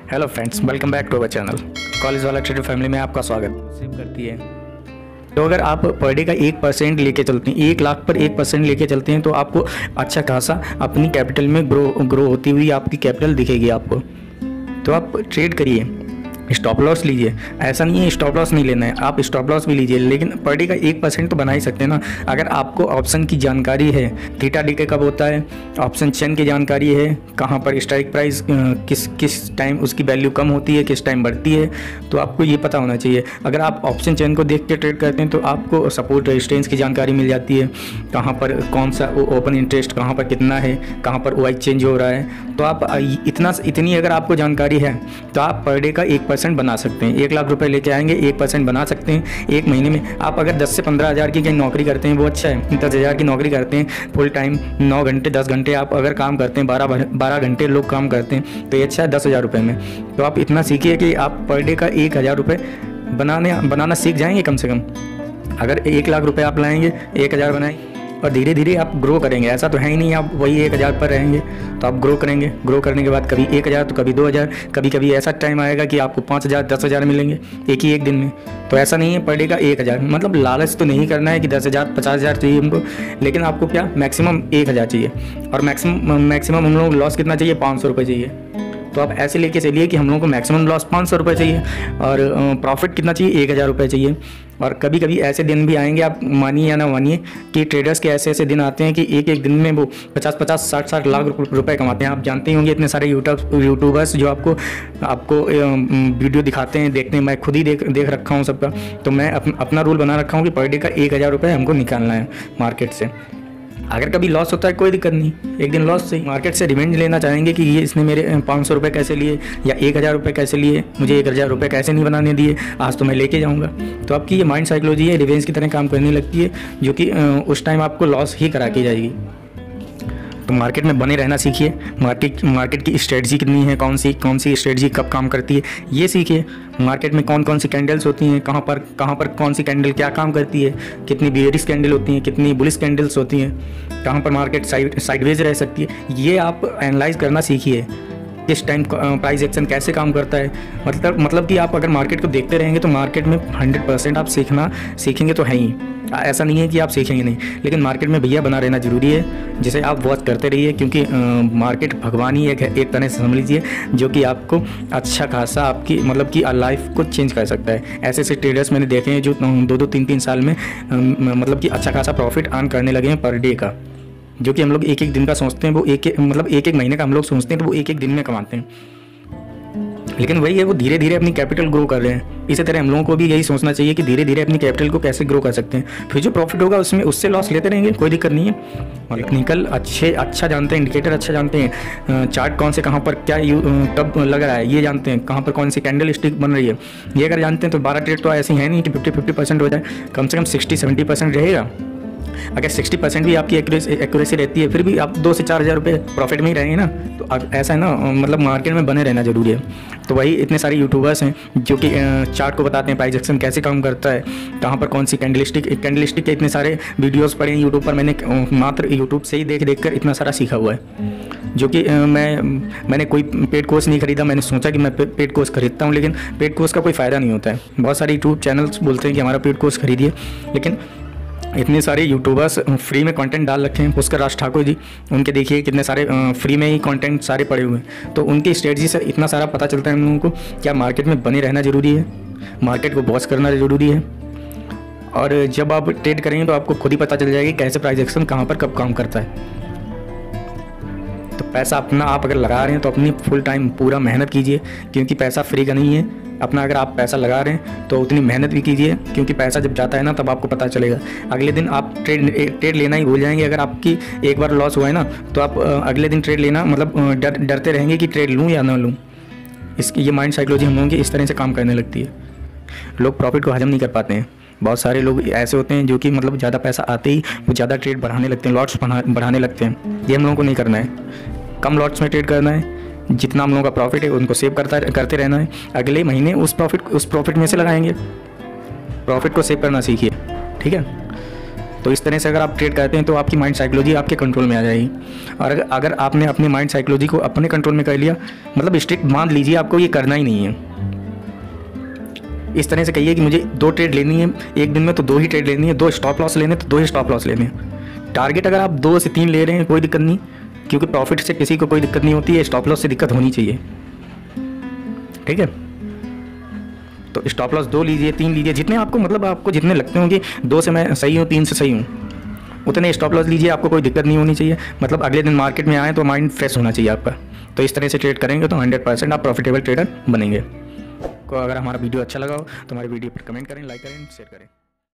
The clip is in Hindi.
Hello friends, welcome back to our channel. College वाला ट्रेडर फैमिली में आपका स्वागत। सेव करती है तो अगर आप पर डे का 1% लेके चलते हैं, 1 लाख पर 1% लेके चलते हैं तो आपको अच्छा खासा अपनी कैपिटल में ग्रो होती हुई आपकी कैपिटल दिखेगी आपको। तो आप ट्रेड करिए, स्टॉप लॉस लीजिए। ऐसा नहीं है स्टॉप लॉस नहीं लेना है, आप स्टॉप लॉस भी लीजिए, लेकिन पर डे का 1% तो बना ही सकते हैं ना। अगर आपको ऑप्शन की जानकारी है, थीटा डीके कब होता है, ऑप्शन चेन की जानकारी है, कहाँ पर स्ट्राइक प्राइस किस टाइम उसकी वैल्यू कम होती है, किस टाइम बढ़ती है, तो आपको ये पता होना चाहिए। अगर आप ऑप्शन चेन को देख के ट्रेड करते हैं तो आपको सपोर्ट रेजिस्टेंस की जानकारी मिल जाती है, कहाँ पर कौन सा ओपन इंटरेस्ट कहाँ पर कितना है, कहाँ पर OI चेंज हो रहा है। तो आप इतनी अगर आपको जानकारी है तो आप पर डे का 1% बना सकते हैं। 1 लाख रुपए लेके आएंगे, 1% बना सकते हैं। एक महीने में आप अगर 10 से 15 हज़ार की कहीं नौकरी करते हैं वो अच्छा है। 10 हज़ार की नौकरी करते हैं फुल टाइम 9 घंटे 10 घंटे आप अगर काम करते हैं, 12 घंटे लोग काम करते हैं, तो ये अच्छा है 10 हज़ार रुपये में। तो आप इतना सीखिए कि आप पर डे का 1,000 रुपये बनाना सीख जाएंगे कम से कम। अगर 1 लाख रुपये आप लाएंगे, 1,000 बनाएंगे और धीरे धीरे आप ग्रो करेंगे। ऐसा तो है ही नहीं आप वही 1,000 पर रहेंगे, तो आप ग्रो करेंगे। ग्रो करने के बाद कभी 1,000 तो कभी 2,000, कभी कभी ऐसा टाइम आएगा कि आपको 5,000 10,000 मिलेंगे एक दिन में। तो ऐसा नहीं है पर डे का 1,000, मतलब लालच तो नहीं करना है कि 10,000 50,000 चाहिए हमको, लेकिन आपको क्या मैक्सिमम 1,000 चाहिए। और मैक्सिमम हम लोग लॉस कितना चाहिए, 500 रुपये चाहिए। तो आप ऐसे लेके चलिए कि हम लोगों को मैक्सिमम लॉस 500 रुपये चाहिए और प्रॉफिट कितना चाहिए, 1,000 रुपये चाहिए। और कभी कभी ऐसे दिन भी आएंगे, आप मानिए या ना मानिए, कि ट्रेडर्स के ऐसे दिन आते हैं कि एक दिन में वो 50 60 लाख रुपए कमाते हैं। आप जानते ही होंगे इतने सारे यूट्यूबर्स जो आपको वीडियो दिखाते हैं, देखते हैं। मैं खुद ही देख रखा हूँ सबका। तो मैं अपना रूल बना रखा हूँ कि पर डे का 1,000 रुपये हमको निकालना है मार्केट से। अगर कभी लॉस होता है कोई दिक्कत नहीं, एक दिन लॉस से मार्केट से रिवेंज लेना चाहेंगे कि ये इसने मेरे 500 रुपये कैसे लिए या 1,000 रुपये कैसे लिए, मुझे 1,000 रुपये कैसे नहीं बनाने दिए, आज तो मैं लेके जाऊंगा। तो आपकी ये माइंड साइकोलॉजी है, रिवेंज की तरह काम करने लगती है, जो कि उस टाइम आपको लॉस ही करा के जाएगी। तो मार्केट में बने रहना सीखिए। मार्केट की स्ट्रेटजी कितनी है, कौन सी स्ट्रेटजी कब काम करती है, ये सीखिए। मार्केट में कौन सी कैंडल्स होती हैं, कहाँ पर कौन सी कैंडल क्या काम करती है, कितनी बेयरिश कैंडल होती हैं, कितनी बुलिश कैंडल्स होती हैं, कहाँ पर मार्केट साइडवेज रह सकती है। ये आप एनालाइज करना सीखिए, किस टाइम प्राइस एक्शन कैसे काम करता है। मतलब कि आप अगर मार्केट को देखते रहेंगे तो मार्केट में 100% आप सीखेंगे तो है ही। ऐसा नहीं है कि आप सीखेंगे नहीं, लेकिन मार्केट में भैया बना रहना जरूरी है, जिसे आप वॉच करते रहिए, क्योंकि मार्केट भगवान ही एक तरह से समझ लीजिए, जो कि आपको अच्छा खासा आपकी मतलब कि लाइफ को चेंज कर सकता है। ऐसे ट्रेडर्स मैंने देखे हैं जो 2-2 3-3 साल में मतलब कि अच्छा खासा प्रॉफिट अर्न करने लगे हैं पर डे का, जो कि हम लोग एक दिन का सोचते हैं, वो एक महीने का हम लोग सोचते हैं तो वो एक दिन में कमाते हैं। लेकिन वही है, वो धीरे धीरे अपनी कैपिटल ग्रो कर रहे हैं। इसी तरह हम लोगों को भी यही सोचना चाहिए कि धीरे धीरे अपनी कैपिटल को कैसे ग्रो कर सकते हैं। फिर जो प्रॉफिट होगा उससे लॉस लेते रहेंगे, कोई दिक्कत नहीं है। और टेक्निकल अच्छा जानते हैं, इंडिकेटर अच्छा जानते हैं, चार्ट कौन से कहाँ पर क्या कब लग रहा है ये जानते हैं, कहाँ पर कौन सी कैंडल स्टिक बन रही है ये अगर जानते हैं तो 12 ट्रेड तो ऐसे ही है नहीं कि 50% हो जाए, कम से कम 60-70% रहेगा। अगर 60% भी आपकी एक्यूरेसी रहती है, फिर भी आप 2 से 4 हज़ार रुपये प्रॉफिट में ही रहेंगे ना। तो ऐसा है ना, मतलब मार्केट में बने रहना जरूरी है। तो वही इतने सारे यूट्यूबर्स हैं जो कि चार्ट को बताते हैं, प्राइस एक्शन कैसे काम करता है, कहाँ पर कौन सी कैंडलस्टिक के इतने सारे वीडियोस पड़े हैं यूट्यूब पर। मैंने मात्र यूट्यूब से ही देख कर इतना सारा सीखा हुआ है, जो कि मैंने कोई पेड कोर्स नहीं खरीदा। मैंने सोचा कि मैं पेड कोर्स खरीदता हूँ, लेकिन पेड कोर्स का कोई फ़ायदा नहीं होता है। बहुत सारे यूट्यूब चैनल्स बोलते हैं कि हमारा पेड कोर्स खरीदिए, लेकिन इतने सारे यूट्यूबर्स फ्री में कंटेंट डाल रखे हैं। पुष्कर राज ठाकुर जी, उनके देखिए कितने सारे फ्री में ही कंटेंट सारे पड़े हुए हैं। तो उनकी स्ट्रेटजी से इतना सारा पता चलता है हम लोगों को क्या मार्केट में बने रहना ज़रूरी है, मार्केट को वॉच करना ज़रूरी है। और जब आप ट्रेड करेंगे तो आपको खुद ही पता चल जाएगा कैसे प्राइस एक्शन कहाँ पर कब काम करता है। तो पैसा अपना आप अगर लगा रहे हैं तो अपनी फुल टाइम पूरा मेहनत कीजिए, क्योंकि पैसा फ्री का नहीं है। अपना अगर आप पैसा लगा रहे हैं तो उतनी मेहनत भी कीजिए, क्योंकि पैसा जब जाता है ना तब आपको पता चलेगा। अगले दिन आप ट्रेड लेना ही भूल जाएंगे। अगर आपकी एक बार लॉस हुआ है ना तो आप अगले दिन ट्रेड लेना मतलब डरते रहेंगे कि ट्रेड लूँ या ना लूँ। इसकी ये माइंड साइकोलॉजी हम लोगों की इस तरह से काम करने लगती है। लोग प्रॉफिट को हजम नहीं कर पाते हैं। बहुत सारे लोग ऐसे होते हैं जो कि मतलब ज़्यादा पैसा आते ही वो ज़्यादा ट्रेड बढ़ाने लगते हैं, लॉट्स बढ़ाने लगते हैं। ये हम लोगों को नहीं करना है। कम लॉट्स में ट्रेड करना है, जितना हम लोगों का प्रॉफिट है उनको सेव करते रहना है। अगले महीने उस प्रॉफिट में से लगाएंगे। प्रॉफिट को सेव करना सीखिए, ठीक है। तो इस तरह से अगर आप ट्रेड करते हैं तो आपकी माइंड साइकोलॉजी आपके कंट्रोल में आ जाएगी। और अगर आपने अपने माइंड साइकोलॉजी को अपने कंट्रोल में कर लिया, मतलब स्ट्रिक्ट मान लीजिए आपको ये करना ही नहीं है। इस तरह से कहिए कि मुझे 2 ट्रेड लेनी है एक दिन में, तो 2 ही ट्रेड लेनी है, 2 स्टॉप लॉस लेने तो 2 ही स्टॉप लॉस लेने हैं। टारगेट अगर आप 2 से 3 ले रहे हैं कोई दिक्कत नहीं, क्योंकि प्रॉफिट से किसी को कोई दिक्कत नहीं होती है, स्टॉप लॉस से दिक्कत होनी चाहिए। ठीक है, तो स्टॉप लॉस 2 लीजिए, 3 लीजिए, जितने आपको मतलब आपको जितने लगते होंगे 2 से मैं सही हूँ, 3 से सही हूँ, उतने स्टॉप लॉस लीजिए। आपको कोई दिक्कत नहीं होनी चाहिए, मतलब अगले दिन मार्केट में आए तो माइंड फ्रेश होना चाहिए आपका। तो इस तरह से ट्रेड करेंगे तो 100% आप प्रॉफिटेबल ट्रेडर बनेंगे। को अगर हमारा वीडियो अच्छा लगा हो तो हमारे वीडियो पर कमेंट करें, लाइक करें, शेयर करें।